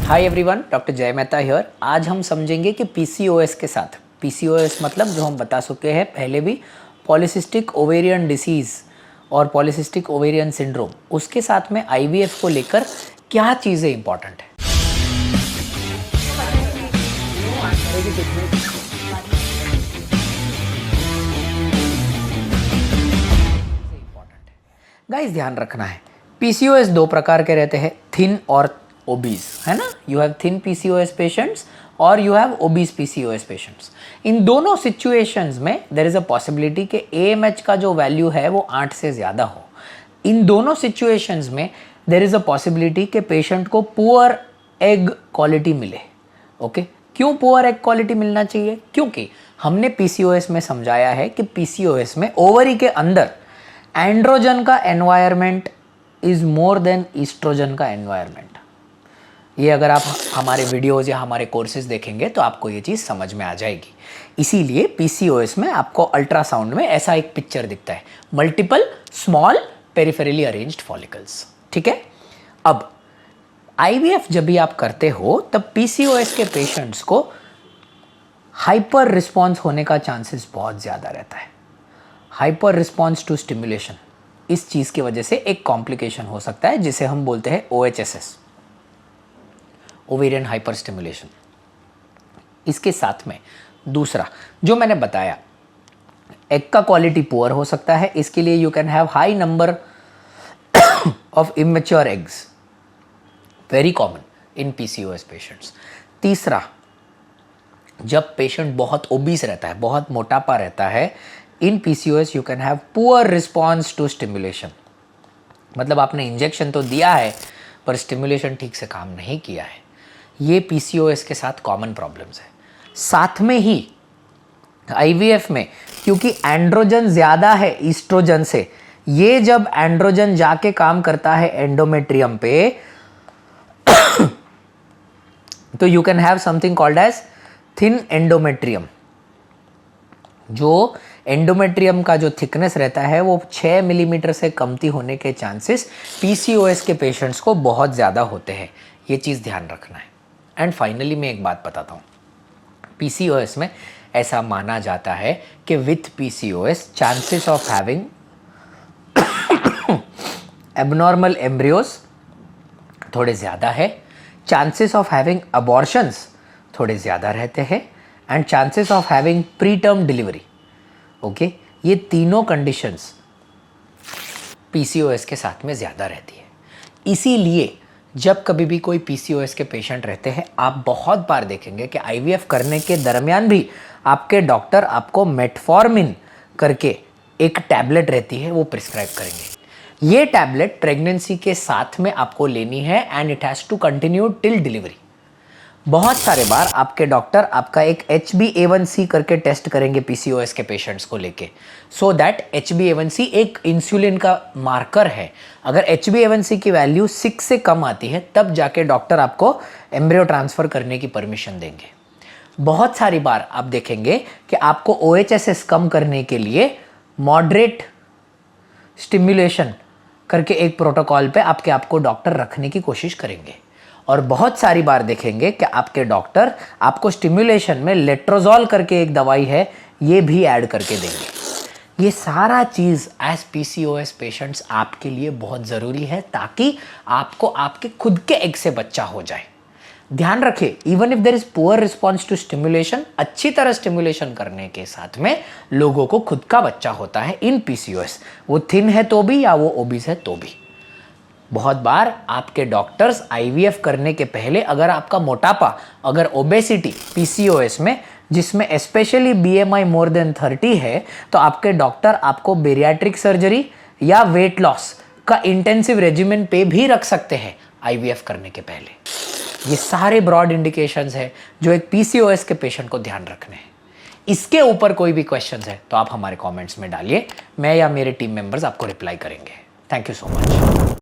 Hi everyone, doctor जय Mehta here. आज हम समझेंगे कि पीसीओएस के साथ, पीसीओएस मतलब जो हम बता चुके हैं पहले भी, पॉलीसिस्टिक ओवेरियन डिसीज़ और पॉलीसिस्टिक ओवेरियन सिंड्रोम, उसके साथ में आईवीएफ को लेकर क्या चीज़ें इंपॉर्टेंट है। गाइस ध्यान रखना है, पीसीओएस दो प्रकार के रहते हैं, थिन और ओबीस, है ना। You have thin PCOS patients और you have obese PCOS patients. इन दोनों सिचुएशंस में देयर इज अ पॉसिबिलिटी कि एएमएच का जो वैल्यू है वो 8 से ज़्यादा हो। इन दोनों सिचुएशंस में देयर इज अ पॉसिबिलिटी कि पेशेंट को पुअर एग क्वालिटी मिले। ओके, क्यों पुअर एग क्वालिटी मिलना चाहिए? क्योंकि हमने पीसीओएस में समझाया है कि पीसीओएस में ओवरी के अंदर एंड्रोजन का environment is more than estrogen का एनवायरनमेंट। ये अगर आप हमारे वीडियोज़ या हमारे कोर्सेज देखेंगे तो आपको ये चीज़ समझ में आ जाएगी। इसीलिए पीसीओएस में आपको अल्ट्रासाउंड में ऐसा एक पिक्चर दिखता है, multiple small peripherally arranged follicles. ठीक है, अब आईवीएफ जब भी आप करते हो तब पीसीओएस के पेशेंट्स को हाइपर रिस्पॉन्स होने का चांसेस बहुत ज़्यादा रहता है। हाइपर रिस्पॉन्स टू स्टिमुलेशन, इस चीज़ की वजह से एक कॉम्प्लिकेशन हो सकता है जिसे हम बोलते हैं ओएचएसएस, ओवेरियन हाइपर स्टिमुलेशन। इसके साथ में दूसरा जो मैंने बताया, एग का क्वालिटी पुअर हो सकता है, इसके लिए you can have high number of immature eggs, very common in PCOS patients. तीसरा, जब पेशेंट बहुत ओबीस रहता है, बहुत मोटापा रहता है, in PCOS you can have poor response to stimulation. मतलब आपने इंजेक्शन तो दिया है पर स्टिमुलेशन ठीक से काम नहीं किया है। ये पीसीओएस के साथ कॉमन प्रॉब्लम्स है। साथ में ही आईवीएफ में क्योंकि एंड्रोजन ज़्यादा है ईस्ट्रोजन से, ये जब एंड्रोजन जाके काम करता है एंडोमेट्रियम पे तो you can have something called as thin endometrium. जो एंडोमेट्रियम का जो थिकनेस रहता है वो 6 मिलीमीटर से कमती होने के चांसेस पीसीओएस के पेशेंट्स को बहुत ज़्यादा होते हैं। ये चीज़ ध्यान रखना है। एंड फाइनली मैं एक बात बताता हूँ, पीसीओएस में ऐसा माना जाता है कि with PCOS chances of having abnormal embryos थोड़े ज़्यादा है, चांसेस ऑफ हैविंग अबॉर्शंस थोड़े ज़्यादा रहते हैं, and chances of having pre term delivery. Okay, ये तीनों कंडीशंस पीसीओएस के साथ में ज़्यादा रहती है। इसीलिए जब कभी भी कोई पीसीओएस के पेशेंट रहते हैं, आप बहुत बार देखेंगे कि आईवीएफ करने के दरमियान भी आपके डॉक्टर आपको मेटफॉर्मिन करके एक टैबलेट रहती है वो प्रिस्क्राइब करेंगे। ये टैबलेट प्रेगनेंसी के साथ में आपको लेनी है and it has to continue till delivery. बहुत सारे बार आपके डॉक्टर आपका एक HbA1c करके टेस्ट करेंगे पीसीओएस के पेशेंट्स को लेके, सो दैट HbA1c एक इंसुलिन का मार्कर है। अगर HbA1c की वैल्यू 6 से कम आती है तब जाके डॉक्टर आपको एम्ब्रियो ट्रांसफ़र करने की परमिशन देंगे। बहुत सारी बार आप देखेंगे कि आपको OHSS कम करने के लिए मॉडरेट स्टिमुलेशन करके एक प्रोटोकॉल पे आपको डॉक्टर रखने की कोशिश करेंगे। और बहुत सारी बार देखेंगे कि आपके डॉक्टर आपको स्टिमुलेशन में लेट्रोजोल करके एक दवाई है ये भी ऐड करके देंगे। ये सारा चीज़ एज पीसीओएस पेशेंट्स आपके लिए बहुत ज़रूरी है ताकि आपको आपके खुद के एग से बच्चा हो जाए। ध्यान रखें, even if there is poor response to stimulation, अच्छी तरह स्टिमुलेशन करने के साथ में लोगों को खुद का बच्चा होता है इन पीसीओएस, वो थिन है तो भी या वो ओबीस है तो भी। बहुत बार आपके डॉक्टर्स आईवीएफ करने के पहले अगर आपका मोटापा, अगर ओबेसिटी पीसीओएस में जिसमें स्पेशली बीएमआई मोर देन 30 है, तो आपके डॉक्टर आपको बेरियाट्रिक सर्जरी या वेट लॉस का इंटेंसिव रेजिमेन पे भी रख सकते हैं आईवीएफ करने के पहले। ये सारे ब्रॉड इंडिकेशंस है जो एक पीसीओएस के पेशेंट को ध्यान रखने हैं। इसके ऊपर कोई भी क्वेश्चंस है तो आप हमारे कमेंट्स में डालिए, मैं या मेरे टीम मेंबर्स आपको रिप्लाई करेंगे। Thank you so much.